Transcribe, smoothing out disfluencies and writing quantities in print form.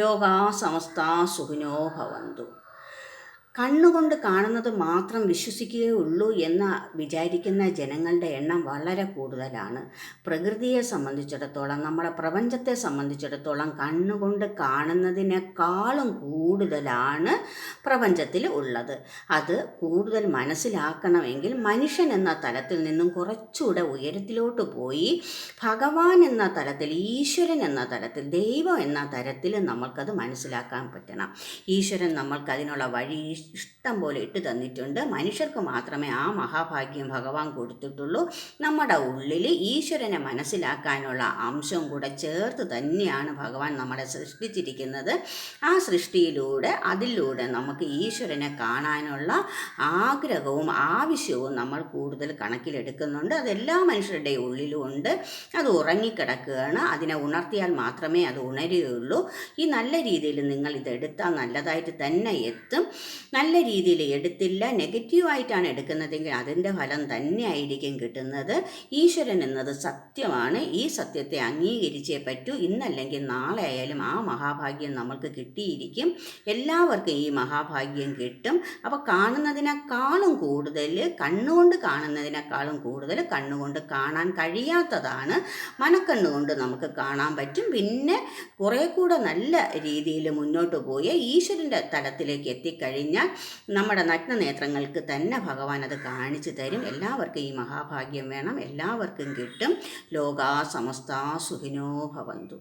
ലോകാ സമസ്താ സുഖിനോ ഭവന്തു. കണ്ണുകൊണ്ട് കാണുന്നത് മാത്രം വിശ്വസിക്കുകയുള്ളൂ എന്ന് വിചാരിക്കുന്ന ജനങ്ങളുടെ എണ്ണം വളരെ കൂടുതലാണ്. പ്രകൃതിയെ സംബന്ധിച്ചിടത്തോളം, നമ്മുടെ പ്രപഞ്ചത്തെ സംബന്ധിച്ചിടത്തോളം കണ്ണുകൊണ്ട് കാണുന്നതിനേക്കാളും കൂടുതലാണ് പ്രപഞ്ചത്തിൽ ഉള്ളത്. അത് കൂടുതൽ മനസ്സിലാക്കണമെങ്കിൽ മനുഷ്യൻ എന്ന തലത്തിൽ നിന്നും കുറച്ചുകൂടെ ഉയരത്തിലോട്ട് പോയി ഭഗവാൻ എന്ന തലത്തിൽ, ഈശ്വരൻ എന്ന തലത്തിൽ, ദൈവം എന്ന തരത്തിൽ നമ്മൾക്കത് മനസ്സിലാക്കാൻ പറ്റണം. ഈശ്വരൻ നമ്മൾക്ക് അതിനുള്ള വഴി ഇഷ്ടം പോലെ ഇട്ട് തന്നിട്ടുണ്ട്. മനുഷ്യർക്ക് മാത്രമേ ആ മഹാഭാഗ്യം ഭഗവാൻ കൊടുത്തിട്ടുള്ളൂ. നമ്മുടെ ഉള്ളിൽ ഈശ്വരനെ മനസ്സിലാക്കാനുള്ള അംശവും കൂടെ ചേർത്ത് തന്നെയാണ് ഭഗവാൻ നമ്മളെ സൃഷ്ടിച്ചിരിക്കുന്നത്. ആ സൃഷ്ടിയിലൂടെ അതിലൂടെ നമുക്ക് ഈശ്വരനെ കാണാനുള്ള ആഗ്രഹവും ആവശ്യവും നമ്മൾ കൂടുതൽ കണക്കിലെടുക്കുന്നുണ്ട്. അതെല്ലാ മനുഷ്യരുടെ ഉള്ളിലും ഉണ്ട്. അത് ഉറങ്ങിക്കിടക്കുകയാണ്. അതിനെ ഉണർത്തിയാൽ മാത്രമേ അത് ഉണരുകയുള്ളൂ. ഈ നല്ല രീതിയിൽ നിങ്ങൾ ഇതെടുത്താൽ നല്ലതായിട്ട് തന്നെ എത്തും. നല്ല രീതിയിൽ എടുത്തില്ല, നെഗറ്റീവായിട്ടാണ് എടുക്കുന്നതെങ്കിൽ അതിൻ്റെ ഫലം തന്നെയായിരിക്കും കിട്ടുന്നത്. ഈശ്വരൻ എന്നത് സത്യമാണ്. ഈ സത്യത്തെ അംഗീകരിച്ചേ പറ്റൂ. ഇന്നല്ലെങ്കിൽ നാളെ ആയാലും ആ മഹാഭാഗ്യം നമ്മൾക്ക് കിട്ടിയിരിക്കും. എല്ലാവർക്കും ഈ മഹാഭാഗ്യം കിട്ടും. അപ്പോൾ കാണുന്നതിനേക്കാളും കൂടുതൽ, കണ്ണുകൊണ്ട് കാണുന്നതിനേക്കാളും കൂടുതൽ കണ്ണുകൊണ്ട് കാണാൻ കഴിയാത്തതാണ് മനക്കണ്ണുകൊണ്ട് നമുക്ക് കാണാൻ പറ്റും. പിന്നെ കുറേ കൂടെ നല്ല രീതിയിൽ മുന്നോട്ട് പോയി ഈശ്വരൻ്റെ തലത്തിലേക്ക് എത്തിക്കഴിഞ്ഞാൽ നമ്മുടെ നഗ്നനേത്രങ്ങൾക്ക് തന്നെ ഭഗവാൻ അത് കാണിച്ചു തരും. എല്ലാവർക്കും ഈ മഹാഭാഗ്യം വേണം. എല്ലാവർക്കും കിട്ടും. ലോകാ സമസ്താ സുഖിനോ ഭവന്തു.